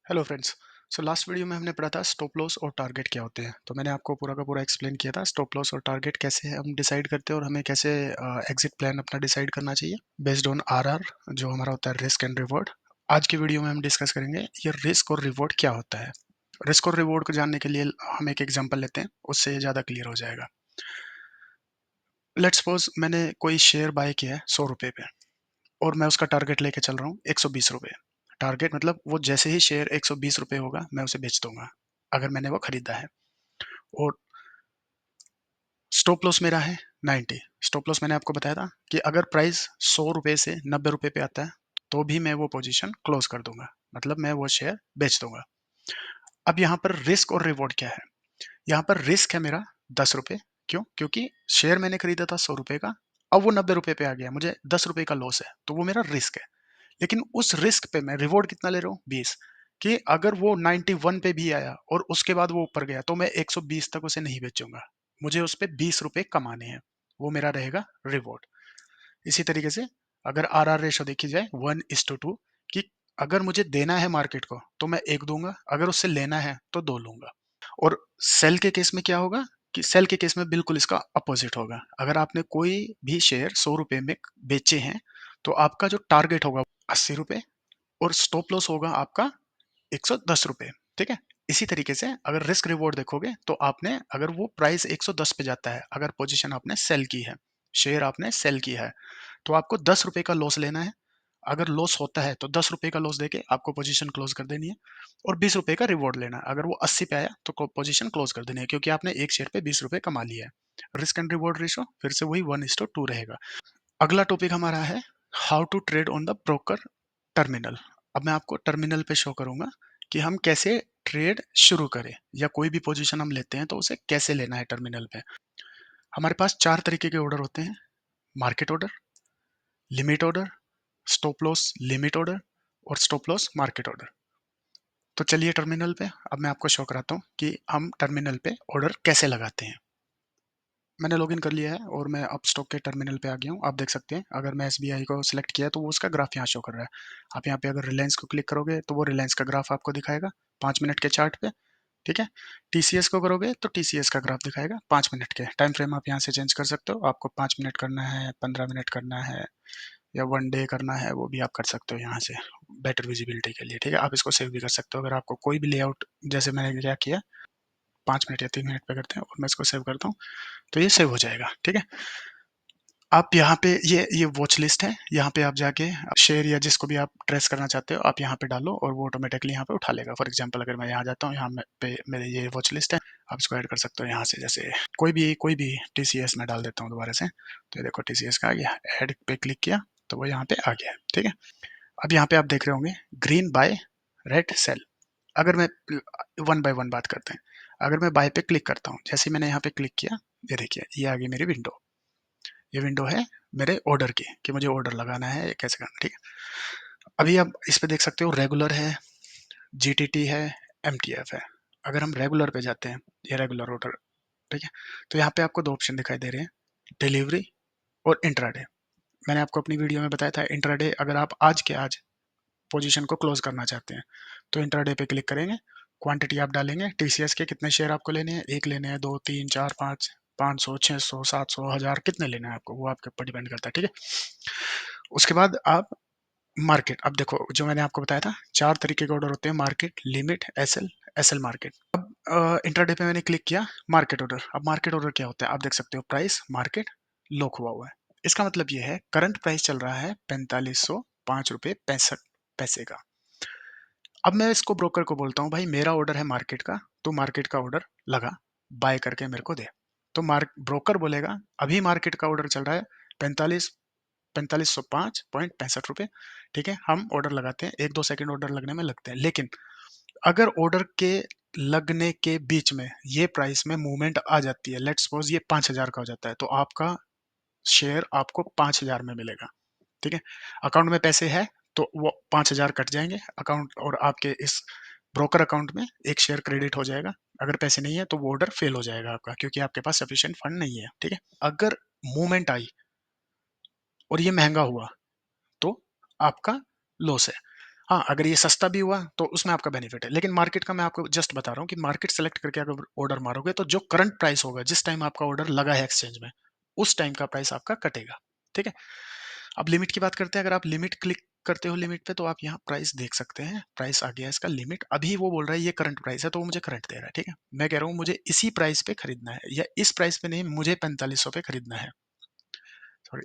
Hello friends. So last video में हमने पढ़ा था स्टॉप लॉस और टारगेट क्या होते हैं। तो मैंने आपको पूरा का पूरा एक्सप्लेन किया था स्टॉप लॉस और टारगेट कैसे हम डिसाइड करते हैं और हमें कैसे एग्जिट प्लान अपना डिसाइड करना चाहिए बेस्ड ऑन आरआर, जो हमारा होता है रिस्क एंड रिवॉर्ड। आज की वीडियो में हम डिस्कस करेंगे ये रिस्क और रिवॉर्ड क्या होता है। रिस्क और रिवॉर्ड को जानने के लिए हम एक एग्जाम्पल लेते हैं, उससे ये ज़्यादा क्लियर हो जाएगा। लेट्स सपोज मैंने कोई शेयर बाय किया है 100 रुपये पे और मैं उसका टारगेट लेके चल रहा हूँ 120 रुपये। टारगेट मतलब वो जैसे ही शेयर 120 रुपये होगा मैं उसे बेच दूंगा अगर मैंने वो खरीदा है। और स्टॉप लॉस मेरा है 90। स्टॉप लॉस मैंने आपको बताया था कि अगर प्राइस 100 रुपये से 90 रुपये पे आता है तो भी मैं वो पोजीशन क्लोज कर दूंगा, मतलब मैं वो शेयर बेच दूंगा। अब यहाँ पर रिस्क और रिवॉर्ड क्या है? यहाँ पर रिस्क है मेरा 10 रुपये। क्यों? क्योंकि शेयर मैंने खरीदा था 100 रुपये का, अब वो 90 रुपये पे आ गया, मुझे 10 रुपये का लॉस है, तो वो मेरा रिस्क है। लेकिन उस रिस्क पे मैं रिवॉर्ड कितना ले रहा हूँ? 20। कि अगर वो 91 पे भी आया और उसके बाद वो ऊपर गया तो मैं 120 तक उसे नहीं बेचूंगा, मुझे उस पे 20 रुपए कमाने हैं, वो मेरा रहेगा रिवॉर्ड। इसी तरीके से अगर आर आर रेशो देखी जाए 1:2, कि अगर मुझे देना है मार्केट को तो मैं एक दूंगा, अगर उससे लेना है तो दो लूंगा। और सेल के केस में क्या होगा कि सेल के केस में बिल्कुल इसका अपोजिट होगा। अगर आपने कोई भी शेयर 100 रुपए में बेचे हैं तो आपका जो टारगेट होगा 80 रुपए और स्टॉप लॉस होगा आपका 110 रुपए। ठीक है। इसी तरीके से अगर रिस्क रिवॉर्ड देखोगे तो आपने अगर वो प्राइस 110 पे जाता है, अगर पोजीशन आपने सेल की है, शेयर आपने सेल किया है, तो आपको 10 रुपए का लॉस लेना है। अगर लॉस होता है तो 10 रुपए का लॉस देके आपको पोजीशन क्लोज कर देनी है और 20 रुपए का रिवॉर्ड लेना है। अगर वो 80 पे आया तो पोजीशन क्लोज कर देनी है, क्योंकि आपने एक शेयर पे 20 रुपए कमा लिया है। रिस्क एंड रिवॉर्ड रेशो फिर से वही 1:2 रहेगा। अगला टॉपिक हमारा है how to trade on the broker terminal. अब मैं आपको टर्मिनल पे शो करूंगा कि हम कैसे ट्रेड शुरू करें, या कोई भी पोजीशन हम लेते हैं तो उसे कैसे लेना है टर्मिनल पे। हमारे पास चार तरीके के ऑर्डर होते हैं: market order, limit order, stop loss limit order और स्टॉप लॉस मार्केट ऑर्डर। तो चलिए टर्मिनल पे अब मैं आपको शो कराता हूँ कि हम टर्मिनल पे ऑर्डर कैसे लगाते हैं। मैंने लॉगिन कर लिया है और मैं अब स्टॉक के टर्मिनल पे आ गया हूँ। आप देख सकते हैं अगर मैं एसबीआई को सिलेक्ट किया तो वो उसका ग्राफ यहाँ शो कर रहा है। आप यहाँ पे अगर रिलायंस को क्लिक करोगे तो वो रिलायंस का ग्राफ आपको दिखाएगा 5 मिनट के चार्ट पे। ठीक है। टीसीएस को करोगे तो टीसीएस का ग्राफ दिखाएगा 5 मिनट के। टाइम फ्रेम आप यहाँ से चेंज कर सकते हो, आपको 5 मिनट करना है, 15 मिनट करना है या 1 डे करना है, वो भी आप कर सकते हो यहाँ से बेटर विजिबिलिटी के लिए। ठीक है। आप इसको सेव भी कर सकते हो अगर आपको कोई भी लेआउट, जैसे मैंने क्या किया 5 मिनट या 3 मिनट पे करते हैं और मैं इसको सेव करता हूँ तो ये सेव हो जाएगा। ठीक है। आप यहाँ पे ये वॉच लिस्ट है, यहाँ पे आप जाके शेयर या जिसको भी आप ट्रेस करना चाहते हो आप यहाँ पे डालो और वो ऑटोमेटिकली यहाँ पे उठा लेगा। फॉर एग्जांपल अगर मैं यहाँ जाता हूँ, यहाँ पे मेरे ये वॉच लिस्ट है, आप इसको ऐड कर सकते हो यहाँ से। जैसे कोई भी टीसीएस में डाल देता हूँ दोबारा से, तो ये देखो टीसीएस का आ गया, ऐड पे क्लिक किया तो वो यहाँ पे आ गया। ठीक है। अब यहाँ पे आप देख रहे होंगे ग्रीन बाय, रेड सेल। अगर मैं वन बाय वन बात करते हैं, अगर मैं बाय पे क्लिक करता हूँ, जैसे मैंने यहाँ पे क्लिक किया, ये देखिए ये आ गई मेरी विंडो। ये विंडो है मेरे ऑर्डर की कि मुझे ऑर्डर लगाना है कैसे करना। ठीक है। अभी आप इस पे देख सकते हो रेगुलर है, जीटीटी है, एमटीएफ है। अगर हम रेगुलर पे जाते हैं, ये रेगुलर ऑर्डर। ठीक है। तो यहाँ पे आपको दो ऑप्शन दिखाई दे रहे हैं, डिलीवरी और इंट्राडे। मैंने आपको अपनी वीडियो में बताया था इंट्राडे अगर आप आज के आज पोजीशन को क्लोज करना चाहते हैं तो इंट्राडे पे क्लिक करेंगे, क्वांटिटी आप डालेंगे, टीसीएस के कितने शेयर आपको लेने हैं, एक लेने हैं, दो, तीन, चार, पाँच, 500, 600, 700, 1000, कितने लेना है आपको वो आपके ऊपर डिपेंड करता है। ठीक है। उसके बाद आप मार्केट, अब देखो जो मैंने आपको बताया था चार तरीके के ऑर्डर होते हैं: market, limit, SL, SL market. अब इंट्राडे पे मैंने क्लिक किया मार्केट ऑर्डर। अब मार्केट ऑर्डर क्या होता है आप देख सकते हो, प्राइस मार्केट लॉक हुआ है। इसका मतलब ये है करंट प्राइस चल रहा है 4505 रुपये 65 पैसे का। अब मैं इसको ब्रोकर को बोलता हूँ भाई मेरा ऑर्डर है मार्केट का, तो मार्केट का ऑर्डर लगा, बाय करके मेरे को दे। तो ब्रोकर बोलेगा अभी मार्केट का ऑर्डर चल रहा है 4505.65 रुपये। ठीक है। हम ऑर्डर लगाते हैं, 1-2 सेकंड ऑर्डर लगने में लगते हैं, लेकिन अगर ऑर्डर के लगने के बीच में ये प्राइस में मूवमेंट आ जाती है, लेट्स सपोज ये 5000 का हो जाता है, तो आपका शेयर आपको 5000 में मिलेगा। ठीक है। अकाउंट में पैसे है तो वो 5000 कट जाएंगे अकाउंट, और आपके इस ब्रोकर अकाउंट में एक शेयर क्रेडिट हो जाएगा। अगर पैसे नहीं है तो वो ऑर्डर फेल हो जाएगा आपका, क्योंकि आपके पास सफिशिएंट फंड नहीं है। ठीक है। अगर मूवमेंट आई और ये महंगा हुआ तो आपका लॉस है। हाँ, अगर ये सस्ता भी हुआ तो उसमें आपका बेनिफिट है, लेकिन मार्केट का मैं आपको जस्ट बता रहा हूँ कि मार्केट सेलेक्ट करके अगर ऑर्डर मारोगे तो जो करंट प्राइस होगा जिस टाइम आपका ऑर्डर लगा है एक्सचेंज में, उस टाइम का प्राइस आपका कटेगा। ठीक है? अब लिमिट की बात करते हैं। अगर आप लिमिट क्लिक करते हो लिमिट पे तो आप यहाँ प्राइस देख सकते हैं। प्राइस आ गया इसका लिमिट। अभी वो बोल रहा है ये करंट प्राइस है तो वो मुझे करंट दे रहा है। ठीक है? मैं कह रहा हूँ मुझे इसी प्राइस पे खरीदना है या इस प्राइस पे नहीं, मुझे 4500 पे खरीदना है। सॉरी।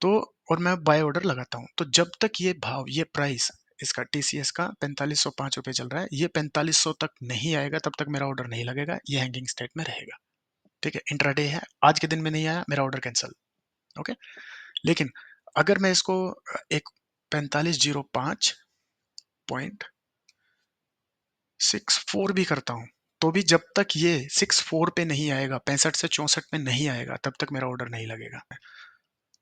तो और मैं बाय ऑर्डर लगाता हूँ। तो जब तक ये भाव, ये प्राइस इसका टीसीएस का 4505 रुपए चल रहा है, ये 4500 तक नहीं आएगा तब तक मेरा ऑर्डर नहीं लगेगा, ये हैंगिंग स्टेट में रहेगा। ठीक है? इंट्राडे है, आज के दिन में नहीं आया, मेरा ऑर्डर कैंसिल। ओके? लेकिन अगर मैं इसको एक 4505.64 भी करता हूँ, तो भी जब तक ये 64 पे नहीं आएगा, 65 से 64 पे नहीं आएगा, तब तक मेरा ऑर्डर नहीं लगेगा।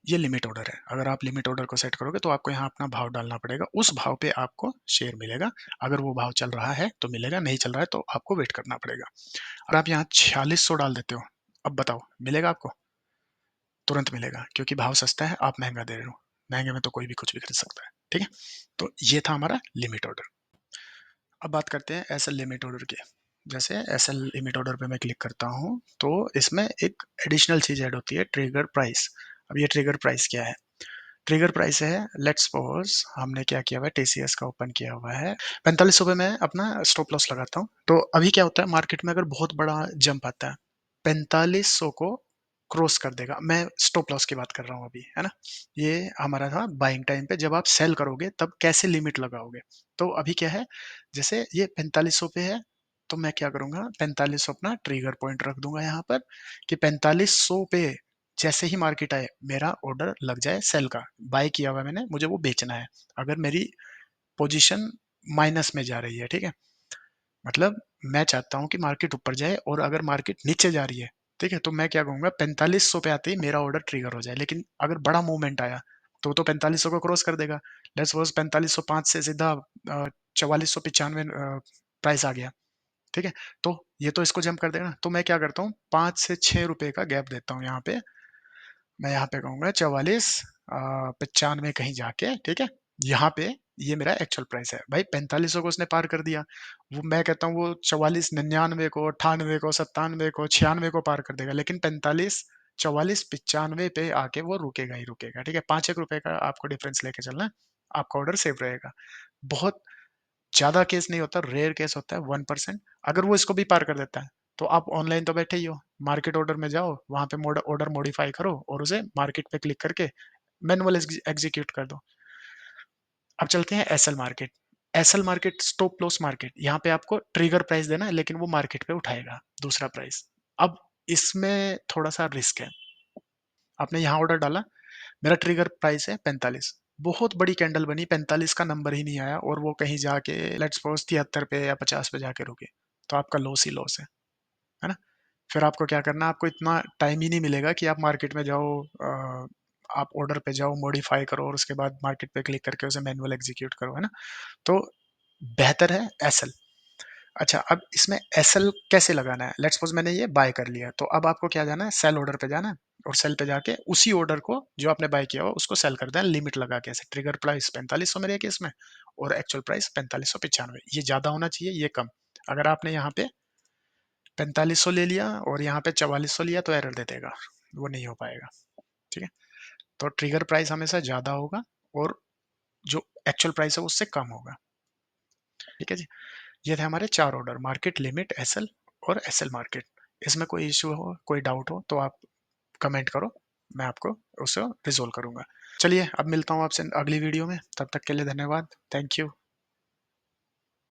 ये लिमिट ऑर्डर है। अगर आप लिमिट ऑर्डर को सेट करोगे तो आपको यहाँ अपना भाव डालना पड़ेगा, उस भाव पे आपको शेयर मिलेगा। अगर वो भाव चल रहा है तो मिलेगा, नहीं चल रहा है तो आपको वेट करना पड़ेगा। और आप यहाँ 4600 डाल देते हो, अब बताओ मिलेगा आपको? तुरंत मिलेगा, क्योंकि भाव सस्ता है, आप महंगा दे रहे हो। महंगे में तो कोई भी कुछ भी खरीद सकता है। ठीक है? तो ये था हमारा लिमिट ऑर्डर। अब बात करते हैं एसएल लिमिट ऑर्डर की। जैसे एसएल लिमिट ऑर्डर पे मैं क्लिक करता हूँ तो इसमें एक एडिशनल चीज ऐड होती है, ट्रिगर प्राइस। अब ये ट्रिगर प्राइस क्या है? ट्रिगर प्राइस है, लेट्स सपोज हमने क्या किया हुआ है, टीसीएस का ओपन किया हुआ है, 4500 पे मैं अपना स्टॉप लॉस लगाता हूँ। तो अभी क्या होता है मार्केट में, अगर बहुत बड़ा जंप आता है, 4500 को क्रॉस कर देगा। मैं स्टॉप लॉस की बात कर रहा हूँ अभी, है ना? ये हमारा था बाइंग टाइम पे, जब आप सेल करोगे तब कैसे लिमिट लगाओगे। तो अभी क्या है, जैसे ये 4500 पे है, तो मैं क्या करूंगा, 4500 अपना ट्रिगर पॉइंट रख दूंगा यहाँ पर, कि 4500 पे जैसे ही मार्केट आए मेरा ऑर्डर लग जाए सेल का। बाय किया हुआ मैंने, मुझे वो बेचना है। अगर मेरी पोजीशन माइनस में जा रही है, ठीक है, मतलब मैं चाहता हूँ कि मार्केट ऊपर जाए, और अगर मार्केट नीचे जा रही है, ठीक है, तो मैं क्या कहूंगा, 4500 पे आते ही मेरा ऑर्डर ट्रिगर हो जाए। लेकिन अगर बड़ा मूवमेंट आया तो 4500 को क्रॉस कर देगा। लेट्स सपोज 4505 से सीधा 4495 प्राइस आ गया। ठीक है? तो ये तो इसको जंप कर देगा ना। तो मैं क्या करता हूँ, 5 से 6 रुपए का गैप देता हूँ यहाँ पे। मैं यहाँ पे कहूंगा 4495 कहीं जाके, ठीक है, यहाँ पे ये मेरा एक्चुअल प्राइस है। भाई 4500 को उसने पार कर दिया, वो मैं कहता हूँ वो 4499 को, 98 को, 97 को, 96 को पार कर देगा, लेकिन 44 95 पे आके वो रुकेगा ही रुकेगा। ठीक है? 5 एक रुपए का आपको डिफरेंस लेके चलना है, आपका ऑर्डर सेफ रहेगा। बहुत ज्यादा केस नहीं होता, रेयर केस होता है, 1%। अगर वो इसको भी पार कर देता है तो आप ऑनलाइन तो बैठे ही हो, मार्केट ऑर्डर में जाओ, वहां पे ऑर्डर मॉडिफाई करो और उसे मार्केट पे क्लिक करके मैनुअल एग्जीक्यूट कर दो। अब चलते हैं SL market. SL market stop loss market, यहाँ पे आपको ट्रिगर प्राइस देना है, लेकिन वो मार्केट पे उठाएगा दूसरा प्राइस। अब इसमें थोड़ा सा रिस्क है। आपने यहाँ ऑर्डर डाला, मेरा ट्रिगर प्राइस है 45, बहुत बड़ी कैंडल बनी, 45 का नंबर ही नहीं आया, और वो कहीं जाके लेट्स सपोज 73 पे या 50 पे जाके रुके, तो आपका लॉस ही लॉस है ना? फिर आपको क्या करना, आपको इतना टाइम ही नहीं मिलेगा कि आप मार्केट में जाओ, आप ऑर्डर पे जाओ, मॉडिफाई करो, और उसके बाद मार्केट पे क्लिक करके उसे मैनुअल एग्जीक्यूट करो, है ना? तो बेहतर है एसएल। अच्छा, अब इसमें एसएल कैसे लगाना है? लेट्स सपोज मैंने ये बाय कर लिया, तो अब आपको क्या जाना है, सेल ऑर्डर पे जाना है, और सेल पे जाके उसी ऑर्डर को जो आपने बाय किया हो उसको सेल कर देना लिमिट लगा के। ऐसे ट्रिगर प्राइस 4500 मेरे केस में, और एक्चुअल प्राइस 4595। ये ज्यादा होना चाहिए, ये कम। अगर आपने यहाँ पे 4500 ले लिया और यहाँ पे 4400 लिया तो एरर दे देगा, वो नहीं हो पाएगा। ठीक है? तो ट्रिगर प्राइस हमेशा ज्यादा होगा, और जो एक्चुअल प्राइस है उससे कम होगा। ठीक है जी? ये थे हमारे 4 ऑर्डर, मार्केट, लिमिट, एसएल और एसएल मार्केट। इसमें कोई इश्यू हो, कोई डाउट हो तो आप कमेंट करो, मैं आपको उसको रिजोल्व करूंगा। चलिए अब मिलता हूँ आपसे अगली वीडियो में, तब तक के लिए धन्यवाद, थैंक यू।